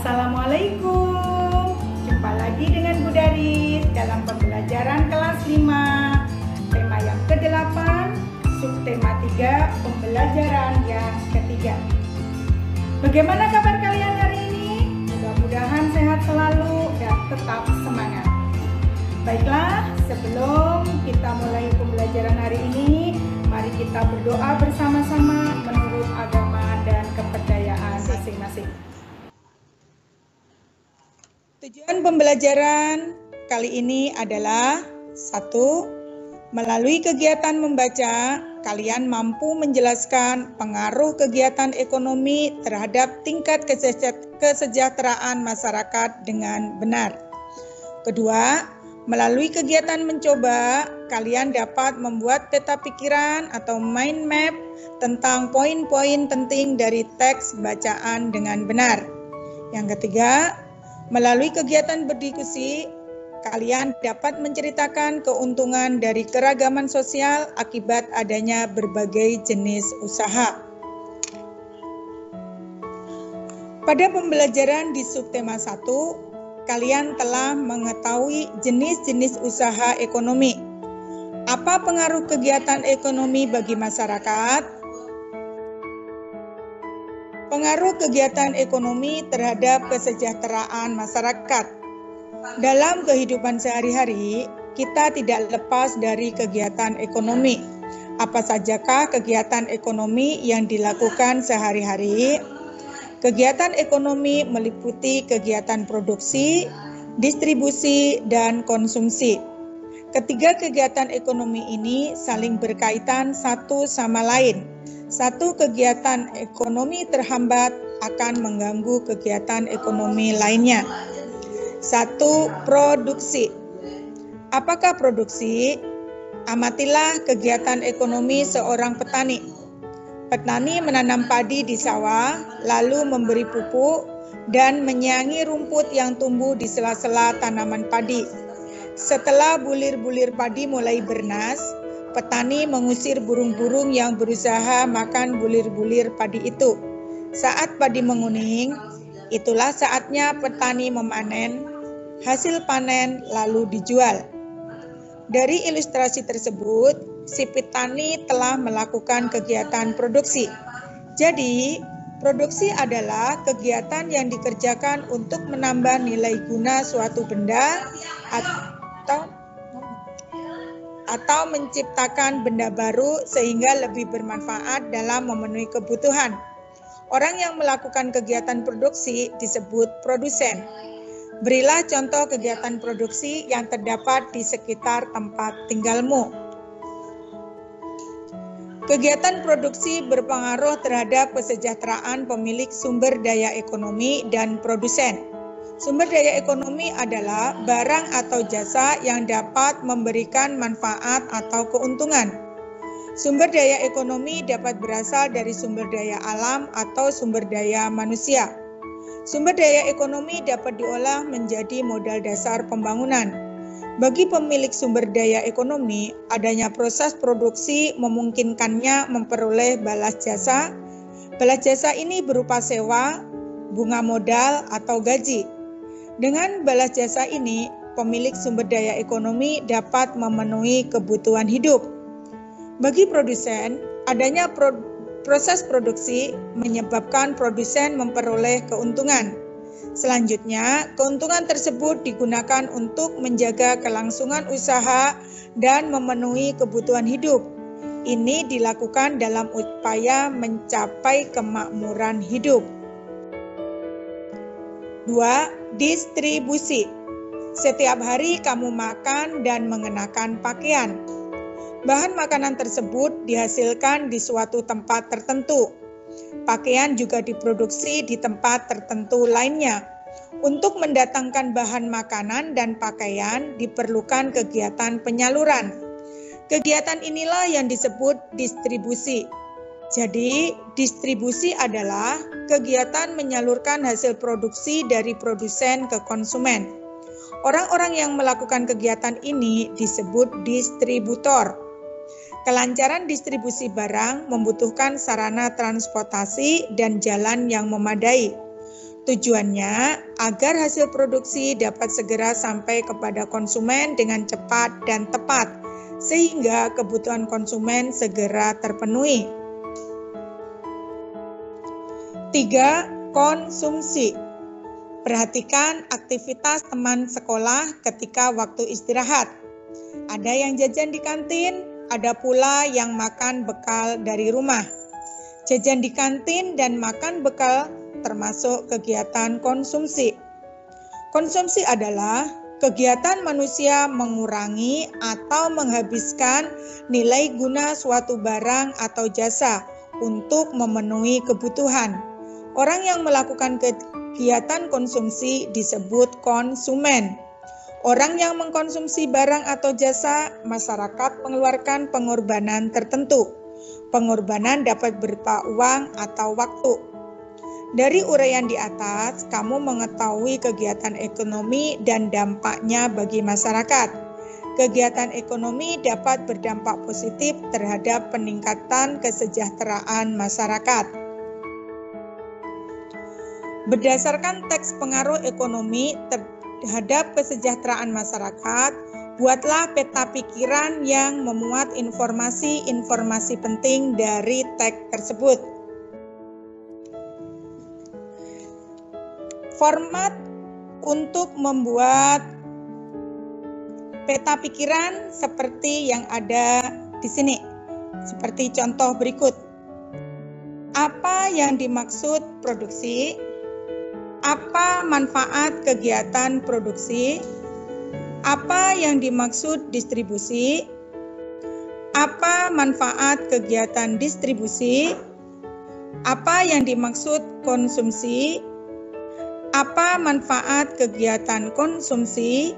Assalamualaikum. Jumpa lagi dengan Bu Daris dalam pembelajaran kelas 5, tema yang ke-8, subtema 3, pembelajaran yang ketiga. Bagaimana kabar kalian hari ini? Mudah-mudahan sehat selalu dan tetap semangat. Baiklah, sebelum kita mulai pembelajaran hari ini, mari kita berdoa bersama-sama menurut agama dan kepercayaan masing-masing. Tujuan pembelajaran kali ini adalah 1. Melalui kegiatan membaca, kalian mampu menjelaskan pengaruh kegiatan ekonomi terhadap tingkat kesejahteraan masyarakat dengan benar. 2. Melalui kegiatan mencoba, kalian dapat membuat peta pikiran atau mind map tentang poin-poin penting dari teks bacaan dengan benar. Yang 3, melalui kegiatan berdiskusi, kalian dapat menceritakan keuntungan dari keragaman sosial akibat adanya berbagai jenis usaha. Pada pembelajaran di subtema 1, kalian telah mengetahui jenis-jenis usaha ekonomi. Apa pengaruh kegiatan ekonomi bagi masyarakat? Pengaruh kegiatan ekonomi terhadap kesejahteraan masyarakat. Dalam kehidupan sehari-hari, kita tidak lepas dari kegiatan ekonomi. Apa sajakah kegiatan ekonomi yang dilakukan sehari-hari? Kegiatan ekonomi meliputi kegiatan produksi, distribusi, dan konsumsi. Ketiga kegiatan ekonomi ini saling berkaitan satu sama lain. Satu kegiatan ekonomi terhambat akan mengganggu kegiatan ekonomi lainnya. 1. Produksi. Apakah produksi? Amatilah kegiatan ekonomi seorang petani. Petani menanam padi di sawah, lalu memberi pupuk dan menyiangi rumput yang tumbuh di sela-sela tanaman padi. Setelah bulir-bulir padi mulai bernas, petani mengusir burung-burung yang berusaha makan bulir-bulir padi itu. Saat padi menguning, itulah saatnya petani memanen. Hasil panen lalu dijual. Dari ilustrasi tersebut, si petani telah melakukan kegiatan produksi. Jadi, produksi adalah kegiatan yang dikerjakan untuk menambah nilai guna suatu benda atau menciptakan benda baru sehingga lebih bermanfaat dalam memenuhi kebutuhan. Orang yang melakukan kegiatan produksi disebut produsen. Berilah contoh kegiatan produksi yang terdapat di sekitar tempat tinggalmu. Kegiatan produksi berpengaruh terhadap kesejahteraan pemilik sumber daya ekonomi dan produsen. Sumber daya ekonomi adalah barang atau jasa yang dapat memberikan manfaat atau keuntungan. Sumber daya ekonomi dapat berasal dari sumber daya alam atau sumber daya manusia. Sumber daya ekonomi dapat diolah menjadi modal dasar pembangunan. Bagi pemilik sumber daya ekonomi, adanya proses produksi memungkinkannya memperoleh balas jasa. Balas jasa ini berupa sewa, bunga modal, atau gaji. Dengan balas jasa ini, pemilik sumber daya ekonomi dapat memenuhi kebutuhan hidup. Bagi produsen, adanya proses produksi menyebabkan produsen memperoleh keuntungan. Selanjutnya, keuntungan tersebut digunakan untuk menjaga kelangsungan usaha dan memenuhi kebutuhan hidup. Ini dilakukan dalam upaya mencapai kemakmuran hidup. 2. Distribusi. Setiap hari kamu makan dan mengenakan pakaian. Bahan makanan tersebut dihasilkan di suatu tempat tertentu. Pakaian juga diproduksi di tempat tertentu lainnya. Untuk mendatangkan bahan makanan dan pakaian diperlukan kegiatan penyaluran. Kegiatan inilah yang disebut distribusi. Jadi, distribusi adalah kegiatan menyalurkan hasil produksi dari produsen ke konsumen. Orang-orang yang melakukan kegiatan ini disebut distributor. Kelancaran distribusi barang membutuhkan sarana transportasi dan jalan yang memadai. Tujuannya agar hasil produksi dapat segera sampai kepada konsumen dengan cepat dan tepat, sehingga kebutuhan konsumen segera terpenuhi. 3. Konsumsi. Perhatikan aktivitas teman sekolah ketika waktu istirahat. Ada yang jajan di kantin, ada pula yang makan bekal dari rumah. Jajan di kantin dan makan bekal termasuk kegiatan konsumsi. Konsumsi adalah kegiatan manusia mengurangi atau menghabiskan nilai guna suatu barang atau jasa untuk memenuhi kebutuhan. Orang yang melakukan kegiatan konsumsi disebut konsumen. Orang yang mengkonsumsi barang atau jasa, masyarakat mengeluarkan pengorbanan tertentu. Pengorbanan dapat berupa uang atau waktu. Dari uraian di atas, kamu mengetahui kegiatan ekonomi dan dampaknya bagi masyarakat. Kegiatan ekonomi dapat berdampak positif terhadap peningkatan kesejahteraan masyarakat. Berdasarkan teks pengaruh ekonomi terhadap kesejahteraan masyarakat, buatlah peta pikiran yang memuat informasi-informasi penting dari teks tersebut. Format untuk membuat peta pikiran seperti yang ada di sini. Seperti contoh berikut. Apa yang dimaksud produksi? Apa manfaat kegiatan produksi? Apa yang dimaksud distribusi? Apa manfaat kegiatan distribusi? Apa yang dimaksud konsumsi? Apa manfaat kegiatan konsumsi?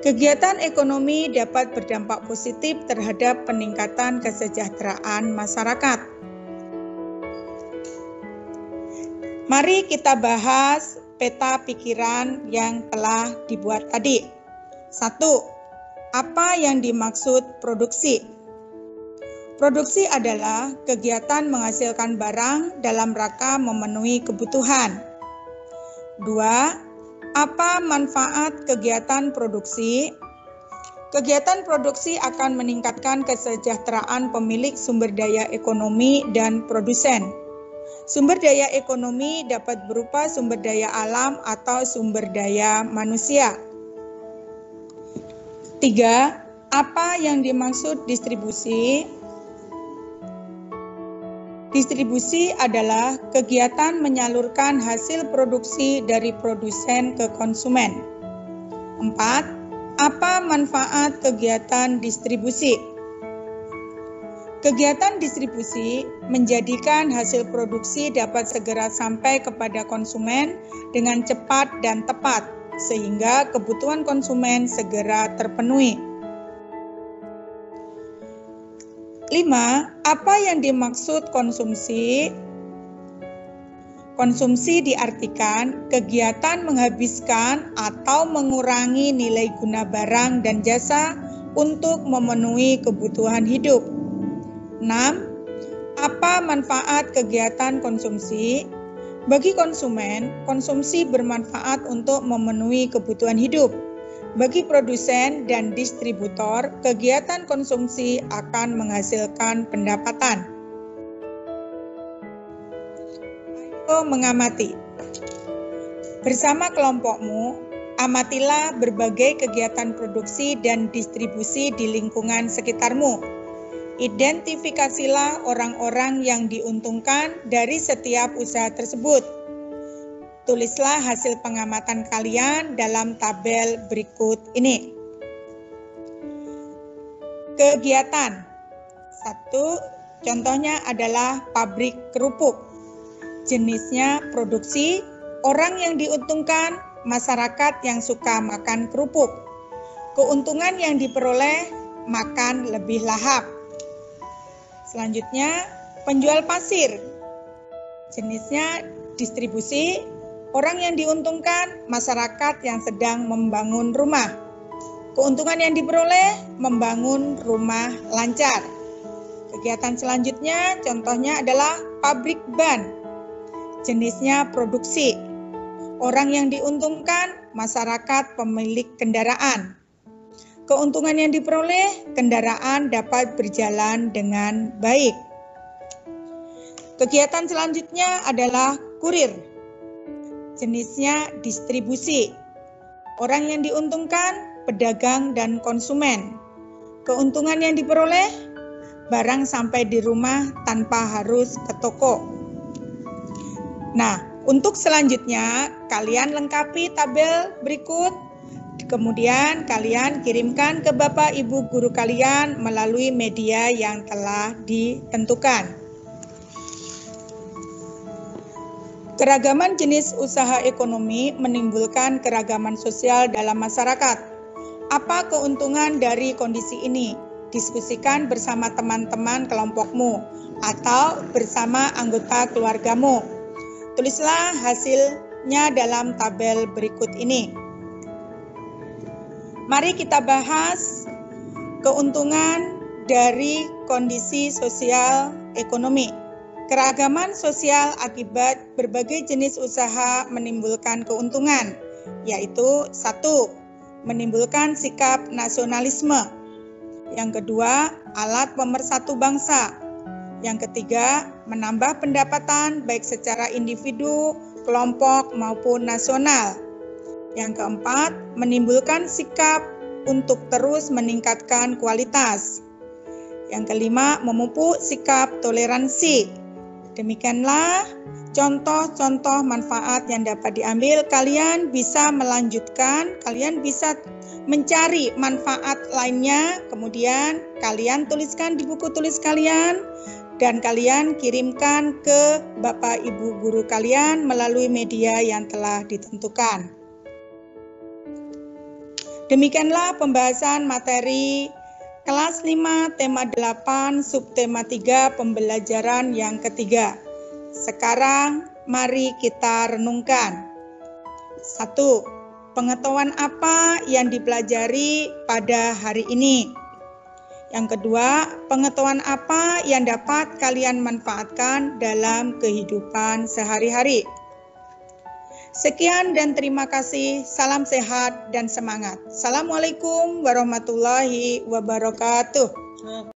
Kegiatan ekonomi dapat berdampak positif terhadap peningkatan kesejahteraan masyarakat. Mari kita bahas peta pikiran yang telah dibuat tadi. 1. Apa yang dimaksud produksi? Produksi adalah kegiatan menghasilkan barang dalam rangka memenuhi kebutuhan. 2. Apa manfaat kegiatan produksi? Kegiatan produksi akan meningkatkan kesejahteraan pemilik sumber daya ekonomi dan produsen. Sumber daya ekonomi dapat berupa sumber daya alam atau sumber daya manusia. 3. Apa yang dimaksud distribusi? Distribusi adalah kegiatan menyalurkan hasil produksi dari produsen ke konsumen. 4. Apa manfaat kegiatan distribusi? Kegiatan distribusi menjadikan hasil produksi dapat segera sampai kepada konsumen dengan cepat dan tepat, sehingga kebutuhan konsumen segera terpenuhi. 5. Apa yang dimaksud konsumsi? Konsumsi diartikan kegiatan menghabiskan atau mengurangi nilai guna barang dan jasa untuk memenuhi kebutuhan hidup. 6. Apa manfaat kegiatan konsumsi? Bagi konsumen, konsumsi bermanfaat untuk memenuhi kebutuhan hidup. Bagi produsen dan distributor, kegiatan konsumsi akan menghasilkan pendapatan. Ayo mengamati. Bersama kelompokmu, amatilah berbagai kegiatan produksi dan distribusi di lingkungan sekitarmu. Identifikasilah orang-orang yang diuntungkan dari setiap usaha tersebut. Tulislah hasil pengamatan kalian dalam tabel berikut ini. Kegiatan 1. Contohnya adalah pabrik kerupuk. Jenisnya produksi, orang yang diuntungkan, masyarakat yang suka makan kerupuk. Keuntungan yang diperoleh, makan lebih lahap. Selanjutnya, penjual pasir. Jenisnya distribusi, orang yang diuntungkan, masyarakat yang sedang membangun rumah. Keuntungan yang diperoleh, membangun rumah lancar. Kegiatan selanjutnya, contohnya adalah pabrik ban. jenisnya produksi. Orang yang diuntungkan, masyarakat pemilik kendaraan. Keuntungan yang diperoleh, kendaraan dapat berjalan dengan baik. Kegiatan selanjutnya adalah kurir. Jenisnya distribusi. Orang yang diuntungkan, pedagang dan konsumen. Keuntungan yang diperoleh, barang sampai di rumah tanpa harus ke toko. Nah, untuk selanjutnya, kalian lengkapi tabel berikut, kemudian kalian kirimkan ke Bapak Ibu guru kalian melalui media yang telah ditentukan. Keragaman jenis usaha ekonomi menimbulkan keragaman sosial dalam masyarakat. Apa keuntungan dari kondisi ini? Diskusikan bersama teman-teman kelompokmu atau bersama anggota keluargamu. Tulislah hasilnya dalam tabel berikut ini. Mari kita bahas keuntungan dari kondisi sosial ekonomi. Keragaman sosial akibat berbagai jenis usaha menimbulkan keuntungan, yaitu 1. Menimbulkan sikap nasionalisme. Yang kedua, alat pemersatu bangsa. Yang ketiga, menambah pendapatan baik secara individu, kelompok maupun nasional. Yang keempat, menimbulkan sikap untuk terus meningkatkan kualitas. Yang kelima, memupuk sikap toleransi. Demikianlah contoh-contoh manfaat yang dapat diambil. Kalian bisa melanjutkan, kalian bisa mencari manfaat lainnya, kemudian kalian tuliskan di buku tulis kalian, dan kalian kirimkan ke Bapak Ibu guru kalian melalui media yang telah ditentukan. Demikianlah pembahasan materi kelas 5 tema 8 subtema 3 pembelajaran yang ketiga. Sekarang mari kita renungkan. 1. Pengetahuan apa yang dipelajari pada hari ini? Yang kedua, pengetahuan apa yang dapat kalian manfaatkan dalam kehidupan sehari-hari? Sekian dan terima kasih. Salam sehat dan semangat. Assalamualaikum warahmatullahi wabarakatuh.